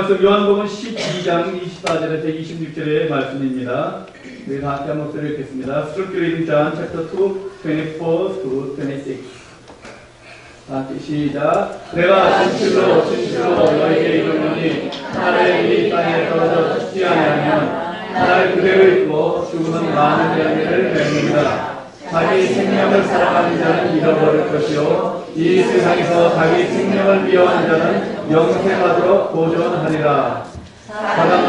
말씀 요한복음 12장 24절에서 26절의 말씀입니다. 우리 다 함께 한 목소리 읽겠습니다. Scripture reading John chapter 2, 24 to 26. 함께 시작. 내가 진실로 너희에게 이르노니 나를 이 땅에 떨어져 죽지 아니하면 나를 그대로 있고 죽으면 많은 열매를 맺느니라. 자기 생명을 사랑하는 자는 잃어버릴 것이요 이 세상에서 자기 생명을 미워하는 자는 영생하도록 보존하리라. 사랑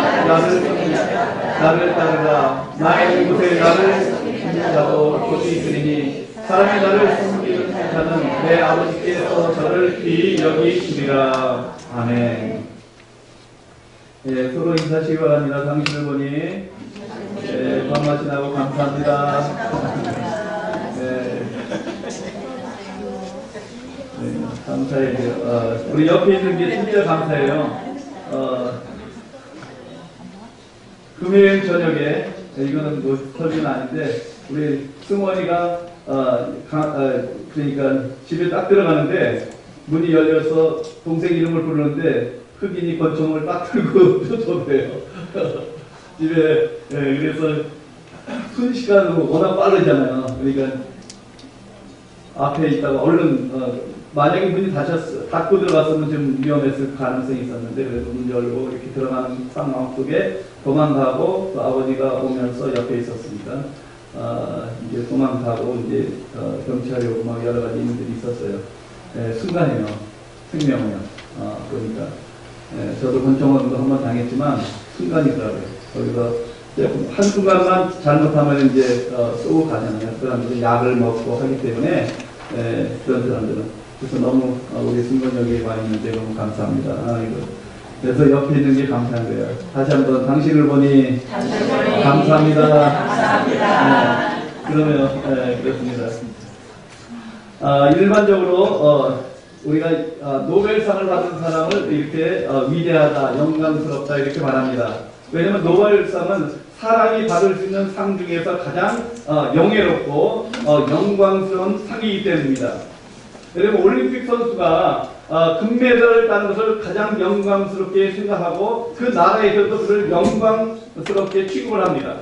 나를 따르라. 나의 이곳에 나를 숨기는 자도 곧이 있으리니 사람이 나를 숨기는 자는 내 아버지께서 저를 귀히 여기시리라. 아멘. 예, 서로 인사하시기 바랍니다. 당신을 보니 예, 반갑시나고 감사합니다. 네, 감사해요. 우리 옆에 있는 게 진짜 감사해요. 금요일 저녁에, 이거는 뭐 설교는 아닌데, 우리 승원이가, 그러니까 집에 딱 들어가는데, 문이 열려서 동생 이름을 부르는데, 흑인이 권총을 딱 들고 쫓아오대요. 집에, 그래서 순식간으로 워낙 빠르잖아요. 그러니까, 앞에 있다가 얼른, 만약에 문이 닫고 들어갔으면 좀 위험했을 가능성이 있었는데, 그래서 문 열고 이렇게 들어가는 상황 속에 도망가고, 또 아버지가 오면서 옆에 있었습니다. 이제 도망가고, 이제, 경찰이 오고 막 여러 가지 일들이 있었어요. 순간이에요. 생명이요. 그러니까, 저도 권총원도 한번 당했지만, 순간이더라고요. 거기서, 한순간만 잘못하면 이제, 쏘고 가잖아요. 그 사람들은 약을 먹고 하기 때문에, 그런 사람들은. 그래서 너무 우리 승건역에 와 있는데 너무 감사합니다. 그래서 옆에 있는 게 감사한 거예요. 다시 한번 당신을 보니 감사합니다. 감사합니다. 그러면 그렇습니다. 일반적으로 우리가 노벨상을 받은 사람을 이렇게 위대하다, 영광스럽다 이렇게 말합니다. 왜냐하면 노벨상은 사람이 받을 수 있는 상 중에서 가장 영예롭고 영광스러운 상이기 때문입니다. 그리고 올림픽 선수가 금메달을 따는 것을 가장 영광스럽게 생각하고 그 나라에서도 그를 영광스럽게 취급을 합니다.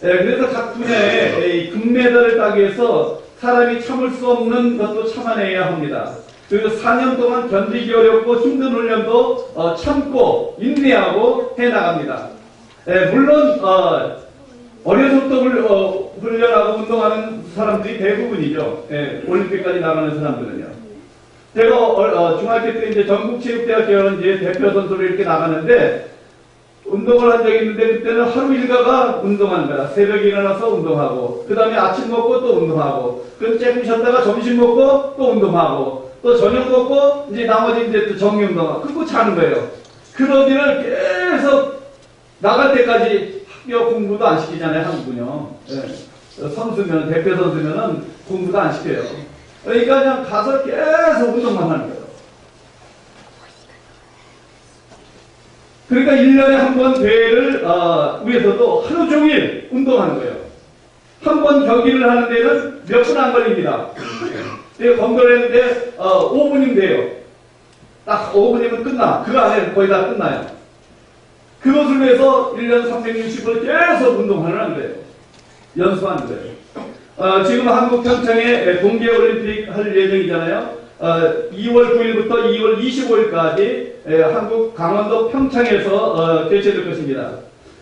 그래서 각 분야에 금메달을 따기 위해서 사람이 참을 수 없는 것도 참아내야 합니다. 그리고 4년 동안 견디기 어렵고 힘든 훈련도 참고 인내하고 해나갑니다. 물론 어려서부터 훈련하고 운동하는 사람들이 대부분이죠. 올림픽까지 나가는 사람들은요. 제가 중학교 때 이제 전국체육대학교는 이제 대표 선수로 이렇게 나가는데 운동을 한 적이 있는데 그때는 하루 일과가 운동하는 거야. 새벽에 일어나서 운동하고 그 다음에 아침 먹고 또 운동하고 그 조금 쉬었다가 점심 먹고 또 운동하고 또 저녁 먹고 이제 나머지 이제 또 정기 운동하고 그리고 자는 거예요. 그런 일을 계속 나갈 때까지 학교 공부도 안 시키잖아요, 한국은요. 선수면, 대표 선수면은 공부도 안 시켜요. 그러니까 그냥 가서 계속 운동만 하는 거예요. 그러니까 1년에 한 번 대회를, 위해서도 하루 종일 운동하는 거예요. 한 번 경기를 하는 데는 몇 분 안 걸립니다. 내가 검거를 했는데, 5분이면 돼요. 딱 5분이면 끝나. 그 안에 거의 다 끝나요. 그것을 위해서 1년 360을 계속 운동하는 거예요. 연습하는 거예요. 지금 한국 평창에 동계올림픽 할 예정이잖아요. 2월 9일부터 2월 25일까지 한국 강원도 평창에서 개최될 것입니다.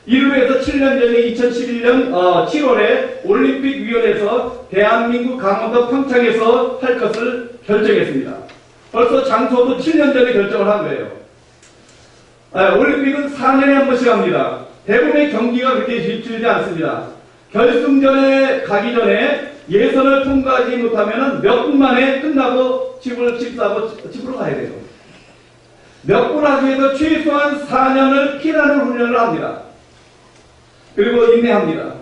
이를 위해서 7년 전에 2011년 7월에 올림픽위원회에서 대한민국 강원도 평창에서 할 것을 결정했습니다. 벌써 장소도 7년 전에 결정을 한 거예요. 올림픽은 4년에 한 번씩 합니다. 대부분의 경기가 그렇게 길지 않습니다. 결승전에 가기 전에 예선을 통과하지 못하면 몇 분 만에 끝나고 집으로 가야 돼요. 몇 분 하기 위해서 최소한 4년을 피나는 훈련을 합니다. 그리고 인내합니다.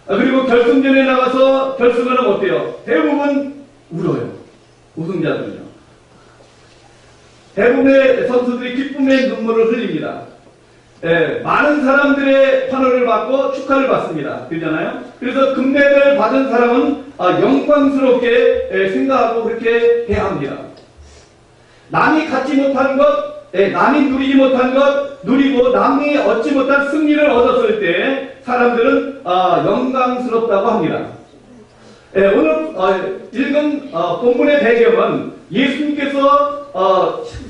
그리고 결승전에 나가서 결승은 어때요? 대부분 울어요. 우승자들은요. 대부분의 선수들이 기쁨의 눈물을 흘립니다. 많은 사람들의 환호를 받고 축하를 받습니다. 그렇잖아요? 그래서 금메달을 받은 사람은 영광스럽게 생각하고 그렇게 해야 합니다. 남이 갖지 못한 것, 남이 누리지 못한 것 누리고 남이 얻지 못한 승리를 얻었을 때 사람들은 영광스럽다고 합니다. 오늘 읽은 본문의 배경은 예수님께서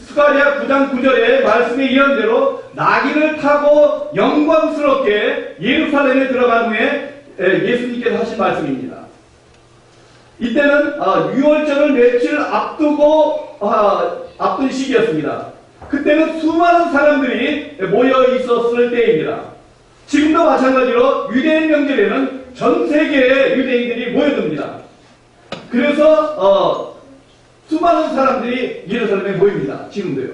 스가랴 9장 9절에 말씀에 이런 대로 나귀를 타고 영광스럽게 예루살렘에 들어간 후에 예수님께서 하신 말씀입니다. 이때는 유월절을 며칠 앞둔 시기였습니다. 그때는 수많은 사람들이 모여 있었을 때입니다. 지금도 마찬가지로 유대인 명절에는 전 세계의 유대인들이 모여듭니다. 그래서 수많은 사람들이 예루살렘에 모입니다. 지금도요.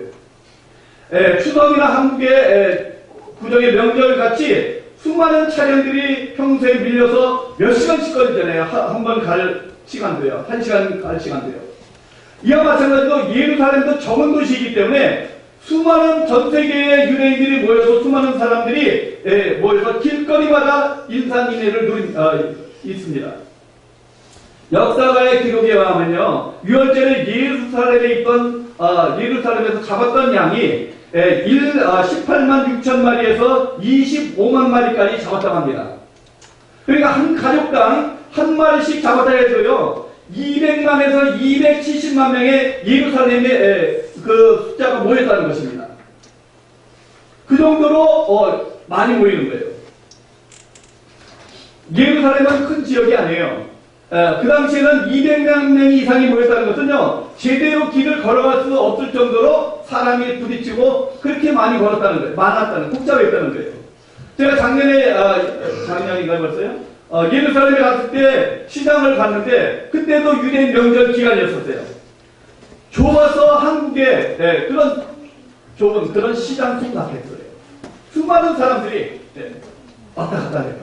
추석이나 한국의 구정의 명절같이 수많은 차량들이 평소에 밀려서 몇 시간씩 걸리잖아요. 한 번 갈 시간도요. 1시간 갈 시간도요. 이와 마찬가지로 예루살렘도 적은 도시이기 때문에 수많은 전 세계의 유대인들이 모여서 수많은 사람들이 모여서 길거리마다 인산인해를 있습니다. 역사가의 기록에 의하면요, 유월절에 예루살렘에서 잡았던 양이 18만 6천 마리에서 25만 마리까지 잡았다고 합니다. 그러니까 한 가족당 한 마리씩 잡았다 해도요, 200만에서 270만 명의 예루살렘에 그 숫자가 모였다는 것입니다. 그 정도로 많이 모이는 거예요. 예루살렘은 큰 지역이 아니에요. 그 당시에는 200명 이상이 모였다는 것은요, 제대로 길을 걸어갈 수 없을 정도로 사람이 부딪히고 그렇게 많이 복잡했다는 거예요. 제가 작년인가 벌써요? 예루살렘에 갔을 때 시장을 갔는데 그때도 유대인 명절 기간이었었어요. 좁아서 한국에 그런 좁은 그런 시장 생각했어요. 수많은 사람들이 왔다 갔다 해요.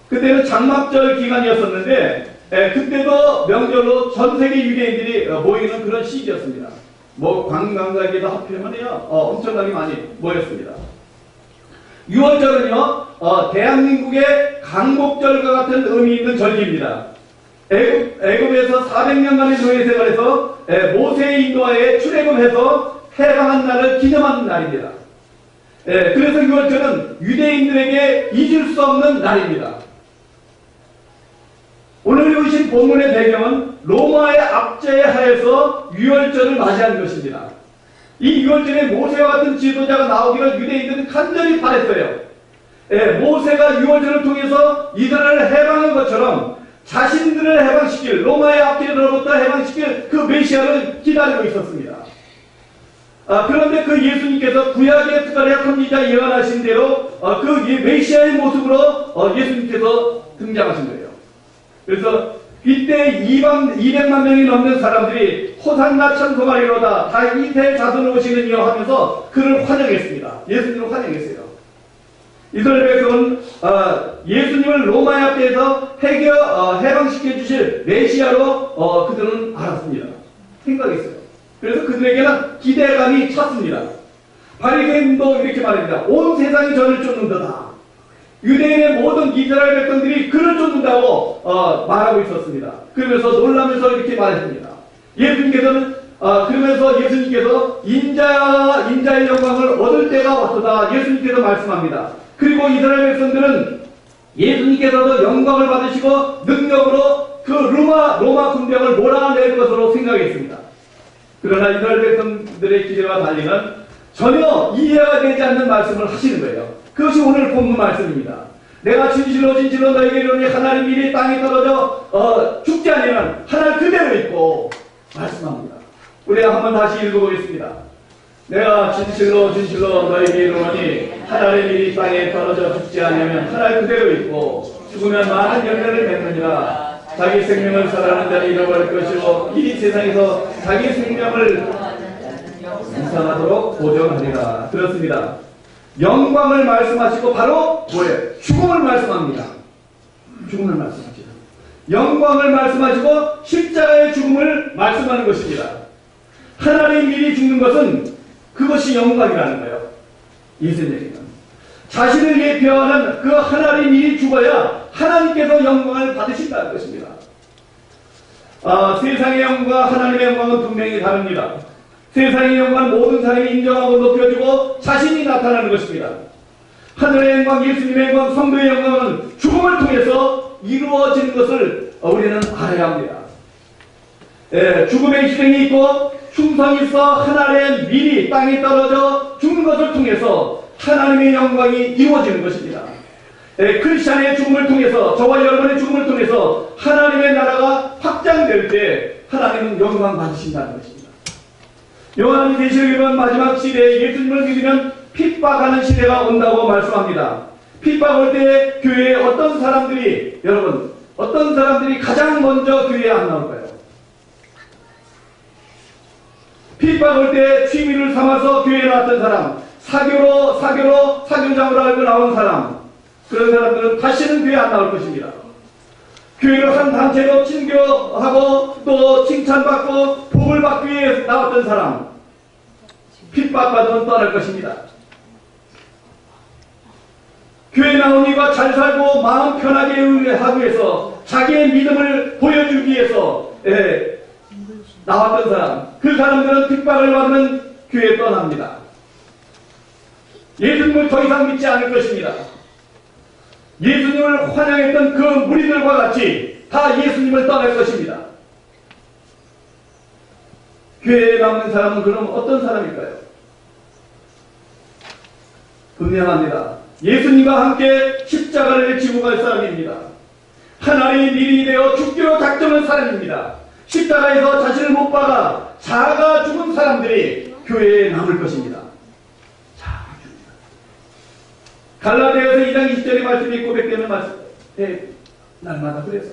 그때는 장막절 기간이었었는데 그때도 명절로 전 세계 유대인들이 모이는 그런 시기였습니다. 관광객에도 하필이면요 엄청나게 많이 모였습니다. 6월절은요 대한민국의 강복절과 같은 의미 있는 절기입니다. 애굽에서 400년간의 노예 생활에서 모세의 인도하에 출애굽해서 해방한 날을 기념하는 날입니다. 그래서 6월절은 유대인들에게 잊을 수 없는 날입니다. 오늘 보신 본문의 배경은 로마의 압제에 하여서 유월절을 맞이한 것입니다. 이 유월절에 모세와 같은 지도자가 나오기를 유대인들은 간절히 바랬어요. 모세가 유월절을 통해서 이스라엘을 해방한 것처럼 자신들을 해방시킬, 로마의 압제로부터 해방시킬 그 메시아를 기다리고 있었습니다. 그런데 그 예수님께서 구약의 스가랴 선지자 예언하신 대로 그 메시아의 모습으로 예수님께서 등장하신 거예요. 그래서 이때 200만 명이 넘는 사람들이 호산나 천소마리로다 다윗의 자손으로 오시는 이여 하면서 그를 환영했습니다. 예수님을 환영했어요. 이스라엘 백성은 예수님을 로마의 앞에서 해방시켜 주실 메시아로 그들은 알았습니다. 생각했어요. 그래서 그들에게는 기대감이 찼습니다. 바리새인도 이렇게 말합니다. 온 세상이 저를 쫓는다다. 유대인의 모든 이스라엘 백성들이 그를 쫓는다고 말하고 있었습니다. 그러면서 놀라면서 이렇게 말했습니다. 그러면서 예수님께서 인자의 영광을 얻을 때가 왔도다. 예수님께서 말씀합니다. 그리고 이스라엘 백성들은 예수님께서도 영광을 받으시고 능력으로 그 로마 군병을 몰아낼 것으로 생각했습니다. 그러나 이스라엘 백성들의 기대와 달리는 전혀 이해가 되지 않는 말씀을 하시는 거예요. 그것이 오늘 본문 말씀입니다. 내가 진실로 너에게 이르노니 하나님 일이 땅에 떨어져 죽지 아니하면 하늘 그대로 있고 말씀합니다. 우리 한번 다시 읽어보겠습니다. 내가 진실로 너에게 이르노니 하나님 일이 땅에 떨어져 죽지 아니하면 하늘 그대로 있고 죽으면 많은 열매를 맺느니라. 자기 생명을 살아가는 자는 잃어버릴 것이고 이 세상에서 자기 생명을 이상하도록 보존하리라. 그렇습니다. 영광을 말씀하시고 바로 뭐예요? 죽음을 말씀합니다. 죽음을 말씀하시죠. 영광을 말씀하시고 십자가의 죽음을 말씀하는 것입니다. 하나님 미리 죽는 것은 그것이 영광이라는 거예요. 예수님에게는. 자신을 예표하는 그 하나님 미리 죽어야 하나님께서 영광을 받으신다는 것입니다. 세상의 영광과 하나님의 영광은 분명히 다릅니다. 세상의 영광 모든 사람이 인정하고 높여주고 자신이 나타나는 것입니다. 하늘의 영광, 예수님의 영광, 성도의 영광은 죽음을 통해서 이루어지는 것을 우리는 알아야 합니다. 죽음의 희생이 있고 충성이 있어 하나님의 밀이 땅에 떨어져 죽는 것을 통해서 하나님의 영광이 이루어지는 것입니다. 크리스찬의 죽음을 통해서, 저와 여러분의 죽음을 통해서 하나님의 나라가 확장될 때 하나님은 영광 받으신다는 것입니다. 요한은 계시록에는 마지막 시대에 예수님을 믿으면 핍박하는 시대가 온다고 말씀합니다. 핍박 올 때 교회에 어떤 사람들이, 여러분, 어떤 사람들이 가장 먼저 교회에 안 나올까요? 핍박 올 때 취미를 삼아서 교회에 나왔던 사람, 사교장으로 알고 나온 사람, 그런 사람들은 다시는 교회에 안 나올 것입니다. 교회를 한 단체로 친교하고 또 칭찬받고 복을 받기 위해 나왔던 사람, 핍박받으면 떠날 것입니다. 교회 나온 이유가 잘 살고 마음 편하게 하기 위해서, 자기의 믿음을 보여주기 위해서 나왔던 사람, 그 사람들은 핍박을 받으면 교회에 떠납니다. 예수님을 더 이상 믿지 않을 것입니다. 예수님을 환영했던 그 무리들과 같이 다 예수님을 떠날 것입니다. 교회에 남는 사람은 그럼 어떤 사람일까요? 분명합니다. 예수님과 함께 십자가를 지고 갈 사람입니다. 하나님의 밀이 되어 죽기로 작정한 사람입니다. 십자가에서 자신을 못 박아 자아가 죽은 사람들이 교회에 남을 것입니다. 자아가 죽습니다. 갈라디아서 2장 20절의 말씀이 고백되는 말씀. 날마다 그래서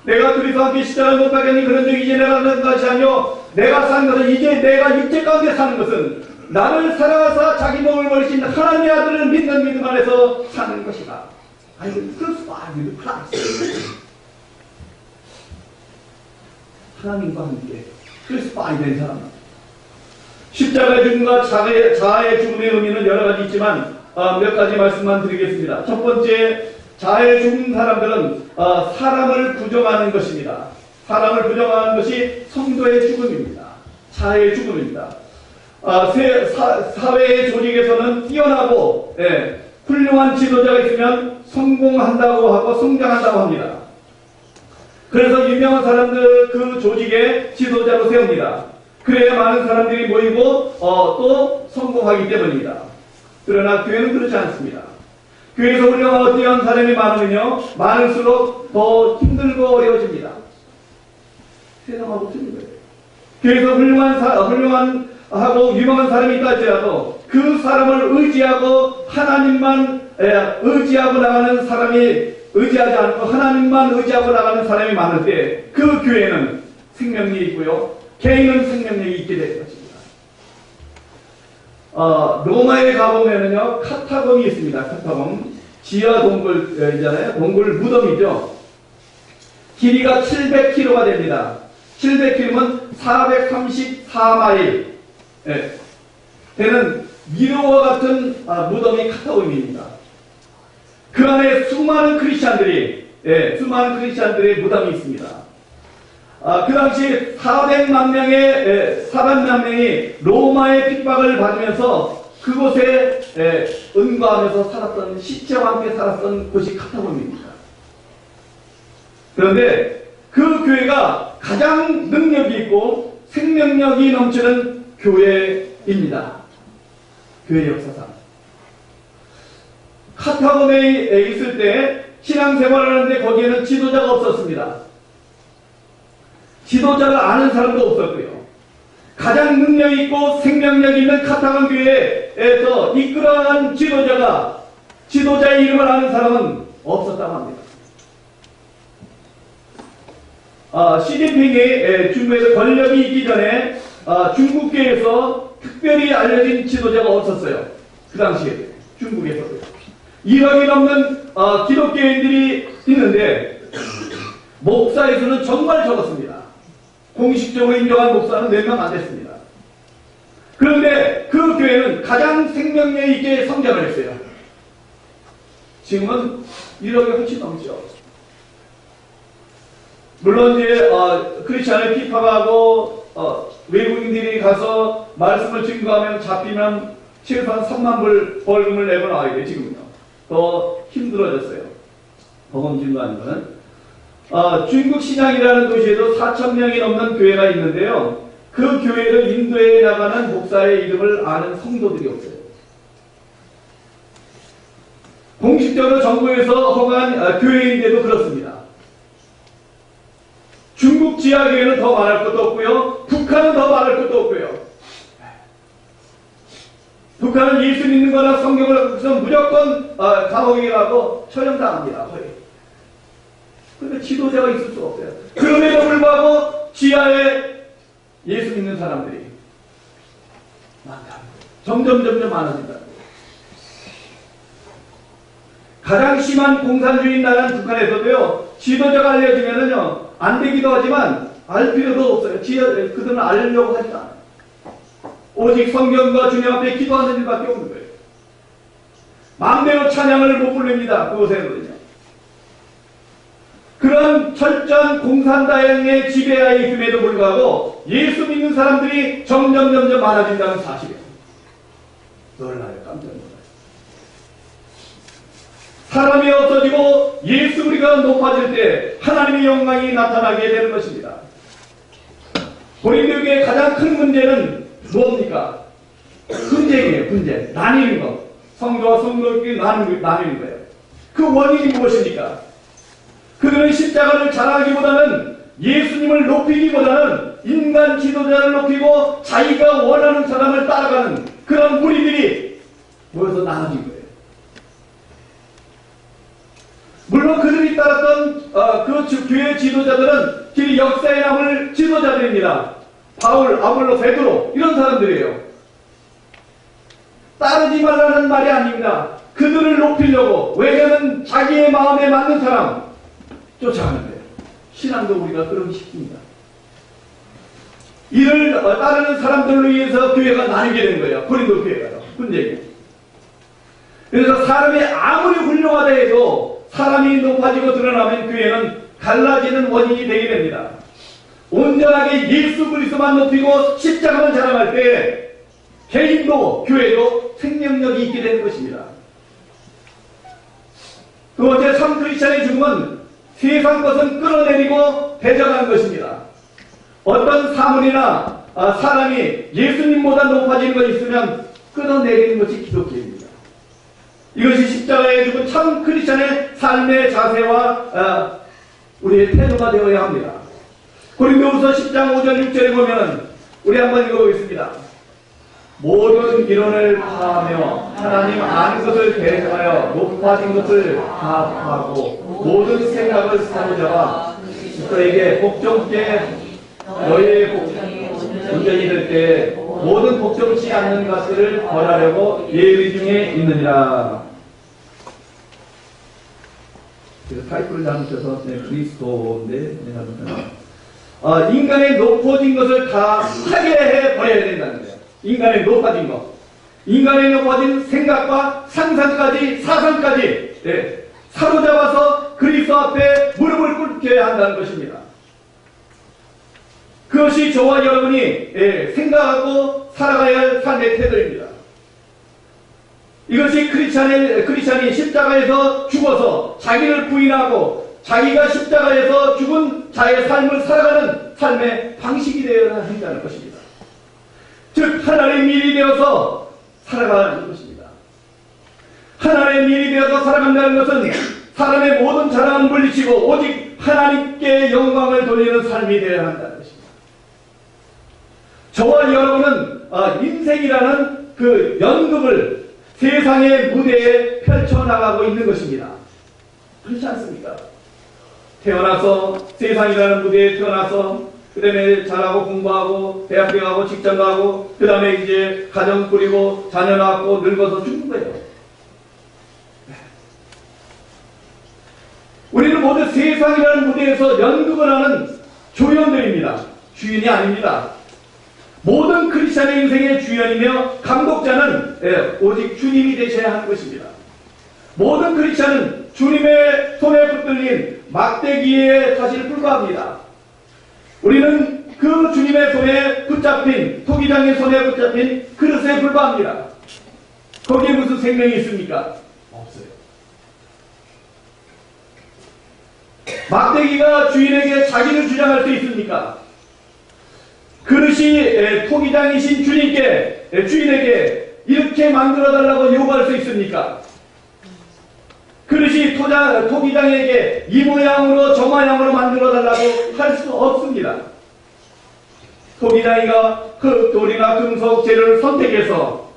내가 그리스도와 함께 십자가를 못 박으니 그런즉 이제 내가 사는 것이 아니요 내가 사는 것은 이제 내가 육체 가운데 사는 것은 나를 사랑하사 자기 몸을 버리신 하나님의 아들을 믿는 믿음 안에서 사는 것이다. 아니, 크루시파이드 플러스 하나님과 함께 크루시파이드 된 사람. 십자가의 죽음과 자아의 죽음의 의미는 여러 가지 있지만 몇 가지 말씀만 드리겠습니다. 첫 번째, 자아의 죽은 사람들은 사람을 부정하는 것입니다. 사람을 부정하는 것이 성도의 죽음입니다. 자아의 죽음입니다. 사회의 조직에서는 뛰어나고 훌륭한 지도자가 있으면 성공한다고 하고 성장한다고 합니다. 그래서 유명한 사람들 그 조직의 지도자로 세웁니다. 그래야 많은 사람들이 모이고 또 성공하기 때문입니다. 그러나 교회는 그렇지 않습니다. 교회에서 훌륭하고 뛰어난 사람이 많으면요 많을수록 더 힘들고 어려워집니다. 세상하고 틀린 거예요. 교회에서 훌륭한 하고 유명한 사람이 있다 할지라도 그 사람을 의지하고 하나님만 의지하고 나가는 사람이 의지하지 않고 하나님만 의지하고 나가는 사람이 많을 때 그 교회는 생명력이 있고요 개인은 생명력이 있게 될 것입니다. 로마에 가보면은요 카타콤이 있습니다. 카타콤 지하 동굴이잖아요. 동굴 무덤이죠. 길이가 700km가 됩니다. 700km면 434마일 되는 미로와 같은 무덤이 카타콤입니다. 그 안에 수많은 크리스찬들의 무덤이 있습니다. 그 당시 400만 명이 로마의 핍박을 받으면서 그곳에 은과하면서 살았던, 시체와 함께 살았던 곳이 카타콤입니다. 그런데 그 교회가 가장 능력이 있고 생명력이 넘치는 교회입니다. 교회 역사상. 카타콤에 있을 때 신앙생활을 하는데 거기에는 지도자가 없었습니다. 지도자가 아는 사람도 없었고요. 가장 능력 있고 생명력 있는 카타콤 교회에서 이끌어가는 지도자의 이름을 아는 사람은 없었다고 합니다. 시진핑이 중국에서 권력이 있기 전에 중국계에서 특별히 알려진 지도자가 없었어요. 그 당시에 중국에서도 1억이 넘는 기독교인들이 있는데 목사에서는 정말 적었습니다. 공식적으로 인정한 목사는 몇 명 안 됐습니다. 그런데 그 교회는 가장 생명력 있게 성장을 했어요. 지금은 1억이 훨씬 넘죠. 물론 이제 크리스찬을 핍박하고 외국인들이 가서 말씀을 증거하면 잡히면 최소한 3만 불 벌금을 내고 나와야 돼요. 지금요. 더 힘들어졌어요. 복음 증거하는 거는. 중국 신양이라는 도시에도 4,000명이 넘는 교회가 있는데요. 그 교회를 인도에 나가는 목사의 이름을 아는 성도들이 없어요. 공식적으로 정부에서 허가한 교회인데도 그렇습니다. 중국 지하교회는 더 말할 것도 없고요. 북한은 더 말할 것도 없고요. 북한은 예수 믿는 거나 성경을 갖고서 무조건 감옥에 가고 처형당합니다. 거의. 그런데 지도자가 있을 수가 없어요. 그럼에도 불구하고 지하에 예수 믿는 사람들이 많다. 점점 많아진다. 가장 심한 공산주의 나라는 북한에서도요, 지도자가 알려지면은요, 안 되기도 하지만, 알 필요도 없어요. 그들은 알려고 하지도 않아요. 오직 성경과 주님 앞에 기도하는 일밖에 없는 거예요. 마음대로 찬양을 못 부릅니다. 그곳에는요. 그런 철저한 공산당의 지배하에 있음에도 불구하고, 예수 믿는 사람들이 점점 많아진다는 사실이에요. 놀라요. 깜짝 놀라요. 사람이 없어지고 예수 우리가 높아질 때 하나님의 영광이 나타나게 되는 것입니다. 고린도교회의 가장 큰 문제는 뭡니까? 분쟁이에요. 분쟁. 나뉘는 것. 성도와 성도끼리 나뉘는 거예요. 그 원인이 무엇입니까? 그들은 십자가를 자랑하기보다는 예수님을 높이기보다는 인간 지도자를 높이고 자기가 원하는 사람을 따라가는 그런 무리들이 모여서 나눠진 거예요. 물론 그들이 따랐던 그 교회 지도자들은 길 역사에 남을 지도자들입니다. 바울, 아볼로, 베드로 이런 사람들이에요. 따르지 말라는 말이 아닙니다. 그들을 높이려고, 왜냐하면 자기의 마음에 맞는 사람 쫓아가는 거예요. 신앙도 우리가 그러기 쉽습니다. 이를 따르는 사람들로 위해서 교회가 나뉘게 된 거예요. 고린도 교회가요. 분쟁이. 그래서 사람이 아무리 훌륭하다 해도 사람이 높아지고 드러나면 교회는 갈라지는 원인이 되게 됩니다. 온전하게 예수 그리스도만 높이고 십자가만 자랑할 때 개인도 교회도 생명력이 있게 되는 것입니다. 두 번째, 참 크리스찬의 죽음은 세상 것은 끌어내리고 대적하는 것입니다. 어떤 사물이나 사람이 예수님보다 높아지는 것이 있으면 끌어내리는 것이 기독교입니다. 이것이 십자가에 죽은 참 크리스찬의 삶의 자세와 우리의 태도가 되어야 합니다. 고린도후서 10장 5절 6절에 보면 우리 한번 읽어보겠습니다. 모든 이론을 파하며 하나님 아는 것을 대적하여 높아진 것을 파하고 모든 생각을 사로잡아 그에게 복종케 너희의 온전히 될 때 모든 복종치 않는 것들을 벌하려고 예의 중에 있느니라. 타이틀을 잘못해서 그리스도인데 인간의 높아진 것을 다 파괴해 버려야 된다는 거예요. 인간의 높아진 것, 인간의 높아진 생각과 상상까지 사상까지 사로잡아서 그리스도 앞에 무릎을 꿇게 한다는 것입니다. 그것이 저와 여러분이 생각하고 살아가야 할 삶의 태도입니다. 이것이 크리스찬이 십자가에서 죽어서 자기를 부인하고 자기가 십자가에서 죽은 자의 삶을 살아가는 삶의 방식이 되어야 한다는 것입니다. 즉 하나님의 일이 되어서 살아가는 것입니다. 하나님의 일이 되어서 살아간다는 것은 사람의 모든 자랑은 물리치고 오직 하나님께 영광을 돌리는 삶이 되어야 한다는 것입니다. 저와 여러분은 인생이라는 그 연극을 세상의 무대에 펼쳐나가고 있는 것입니다. 그렇지 않습니까? 태어나서 세상이라는 무대에 태어나서 그 다음에 잘하고 공부하고 대학교 가고 직장 가고 그 다음에 이제 가정 꾸리고 자녀 낳고 늙어서 죽는 거예요. 우리는 모두 세상이라는 무대에서 연극을 하는 조연들입니다. 주인이 아닙니다. 모든 크리스찬의 인생의 주연이며 감독자는 오직 주님이 되셔야 하는 것입니다. 모든 크리스찬은 주님의 손에 붙들린 막대기에 사실 불과합니다. 우리는 그 주님의 손에 붙잡힌, 토기장의 손에 붙잡힌 그릇에 불과합니다. 거기에 무슨 생명이 있습니까? 없어요. 막대기가 주인에게 자기를 주장할 수 있습니까? 그릇이 토기장이신 주인에게 이렇게 만들어달라고 요구할 수 있습니까? 그릇이 토기장에게 이 모양으로 저 모양으로 만들어달라고 할 수 없습니다. 토기장이가 그 돌이나 금속 재료를 선택해서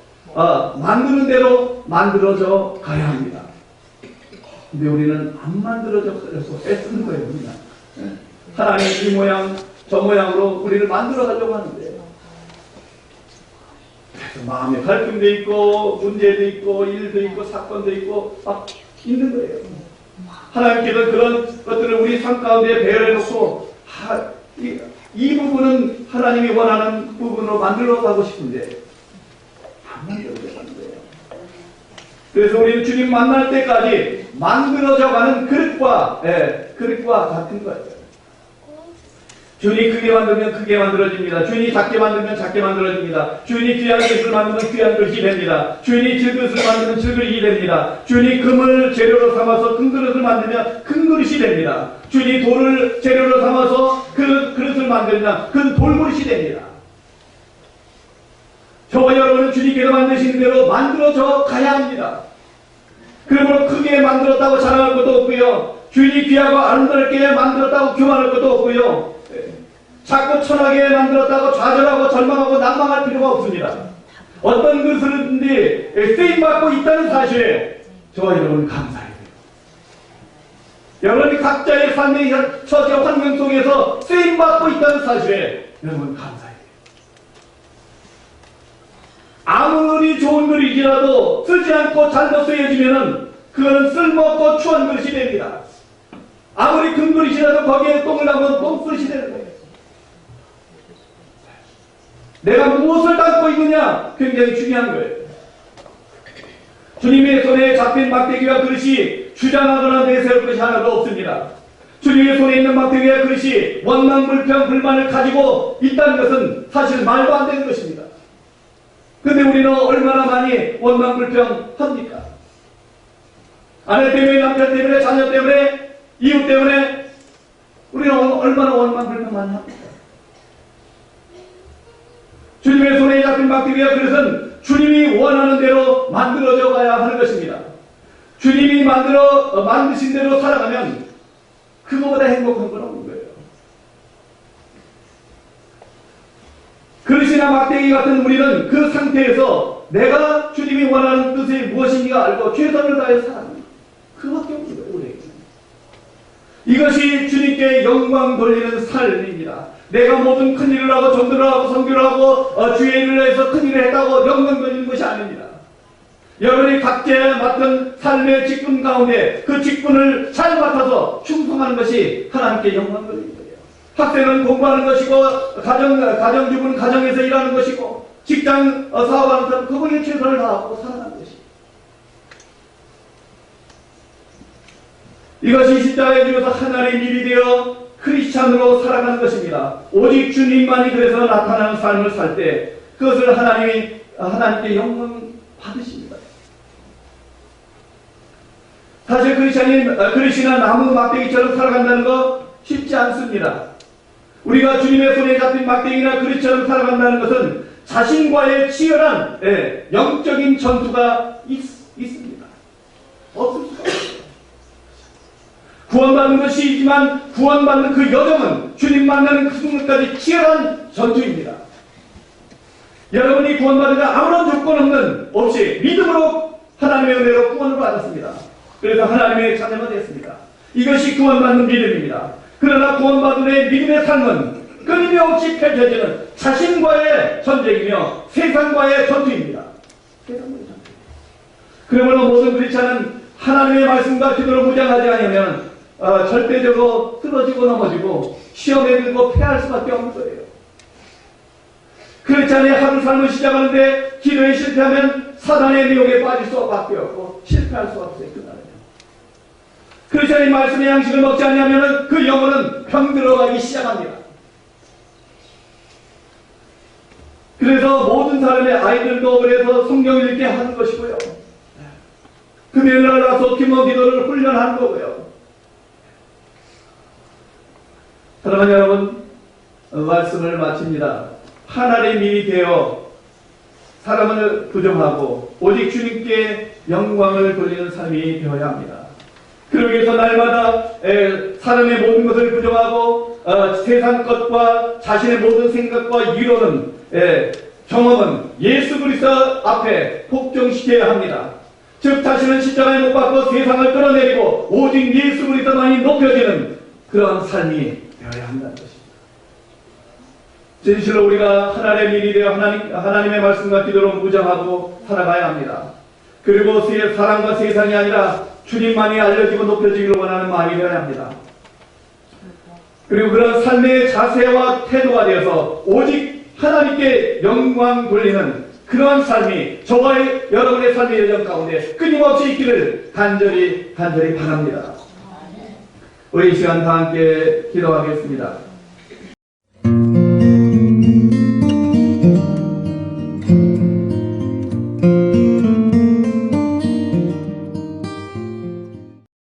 만드는 대로 만들어져 가야 합니다. 근데 우리는 안 만들어져서 애쓰는 거예요. 우리는. 하나님 이 모양 저 모양으로 우리를 만들어 가려고 하는데, 그래서 마음에 갈등도 있고 문제도 있고 일도 있고 사건도 있고 막 있는 거예요. 하나님께서 그런 것들을 우리 삶 가운데 배열해 놓고 이 부분은 하나님이 원하는 부분으로 만들어 가고 싶은데 안 만들어져 가는 거예요. 그래서 우리는 주님 만날 때까지 만들어져 가는 그릇과 같은 거예요. 주인이 크게 만들면 크게 만들어집니다. 주인이 작게 만들면 작게 만들어집니다. 주인이 귀한 그릇을 만들면 귀한 그릇이 됩니다. 주인이 질그릇을 만들면 질그릇이 됩니다. 주인이 금을 재료로 삼아서 큰 그릇을 만들면 큰 그릇이 됩니다. 주인이 돌을 재료로 삼아서 그릇을 만들면 큰 돌그릇이 됩니다. 저와 여러분은 주님께서 만드신 대로 만들어져 가야 합니다. 그러므로 크게 만들었다고 자랑할 것도 없고요. 주인이 귀하고 아름답게 만들었다고 교만할 것도 없고요. 자꾸 천하게 만들었다고 좌절하고 절망하고 난망할 필요가 없습니다. 어떤 그릇이든지 쓰임받고 있다는 사실에 저와 여러분 감사해야 돼요. 여러분이 각자의 삶의 처지 환경 속에서 쓰임받고 있다는 사실에 여러분 감사해야 돼요. 아무리 좋은 그릇이라도 쓰지 않고 잘못 쓰여지면은 그건 쓸모없고 추한 그릇이 됩니다. 아무리 큰 그릇이라도 거기에 똥을 담으면 똥그릇이 되는 거예요. 내가 무엇을 담고 있느냐 굉장히 중요한 거예요. 주님의 손에 잡힌 막대기와 그릇이 주장하거나 내세울 것이 하나도 없습니다. 주님의 손에 있는 막대기와 그릇이 원망, 불평, 불만을 가지고 있다는 것은 사실 말도 안 되는 것입니다. 근데 우리는 얼마나 많이 원망, 불평 합니까? 아내 때문에, 남편 때문에, 자녀 때문에, 이웃 때문에 우리는 얼마나 원망, 불평 많이 합니까? 주님의 손에 잡힌 막대기와 그릇은 주님이 원하는 대로 만들어져 가야 하는 것입니다. 주님이 만드신 대로 살아가면 그거보다 행복한 건 없는 거예요. 그릇이나 막대기 같은 우리는 그 상태에서 내가 주님이 원하는 뜻이 무엇인지가 알고 최선을 다해 살아갑니다. 그밖에 없는 거예요, 우리에게. 이것이 주님께 영광 돌리는 삶입니다. 내가 모든 큰 일을 하고 전도를 하고 선교를 하고 주의 일을 해서 큰 일을 했다고 영광 돌리는 것이 아닙니다. 여러분이 각자 맡은 삶의 직분 가운데 그 직분을 잘 맡아서 충성하는 것이 하나님께 영광 돌리는 거예요. 학생은 공부하는 것이고 가정주부는 가정에서 일하는 것이고 직장 사업하는 사람은 그거에 최선을 다하고 살아가는 것이에요. 이것이 십자가에 죽어서 하나님의 일이 되어 크리스찬으로 살아가는 것입니다. 오직 주님만이 그래서 나타나는 삶을 살 때 그것을 하나님께 영광 받으십니다. 사실 그릇이나 나무 막대기처럼 살아간다는 거 쉽지 않습니다. 우리가 주님의 손에 잡힌 막대기나 그릇처럼 살아간다는 것은 자신과의 치열한 영적인 전투가 있습니다. 없을 수가 없어요. 구원받는 것이지만 구원받는 그 여정은 주님 만나는 그 순간까지 치열한 전투입니다. 여러분이 구원받으가 아무런 조건 없이 믿음으로 하나님의 은혜로 구원을 받았습니다. 그래서 하나님의 자녀가 됐습니다. 이것이 구원받는 믿음입니다. 그러나 구원받은 후의 믿음의 삶은 끊임없이 펼쳐지는 자신과의 전쟁이며 세상과의 전투입니다. 그러므로 모든 크리스찬은 하나님의 말씀과 기도로 무장하지 않으면 절대적으로 쓰러지고 넘어지고 시험에 들고 패할 수밖에 없는 거예요. 크리스찬의 하루 삶을 시작하는데 기도에 실패하면 사단의 미혹에 빠질 수밖에 없고 실패할 수 없어요. 그날은요. 크리스찬이 말씀의 양식을 먹지 않으면 그 영혼은 병들어가기 시작합니다. 그래서 모든 사람의 아이들도 그래서 성경을 읽게 하는 것이고요. 금요일날 와서 기도 기도를 훈련하는 거고요. 사랑하는 여러분, 말씀을 마칩니다. 하나님의 일이 되어 사람을 부정하고 오직 주님께 영광을 돌리는 삶이 되어야 합니다. 그러기 위해서 날마다 사람의 모든 것을 부정하고 세상 것과 자신의 모든 생각과 이론은 경험은 예수 그리스도 앞에 복종시켜야 합니다. 즉 자신은 십자가에 못 박고 세상을 끌어내리고 오직 예수 그리스도만이 높여지는 그러한 삶이 되어야 한다는 것입니다. 진실로 우리가 하나님의 일이 되어 하나님의 말씀과 기도로 무장하고 살아가야 합니다. 그리고 사람과 세상이 아니라 주님만이 알려지고 높여지기를 원하는 마음이 되어야 합니다. 그리고 그런 삶의 자세와 태도가 되어서 오직 하나님께 영광 돌리는 그러한 삶이 저와 여러분의 삶의 여정 가운데 끊임없이 있기를 간절히 바랍니다. 우리 이 시간 다 함께 기도하겠습니다.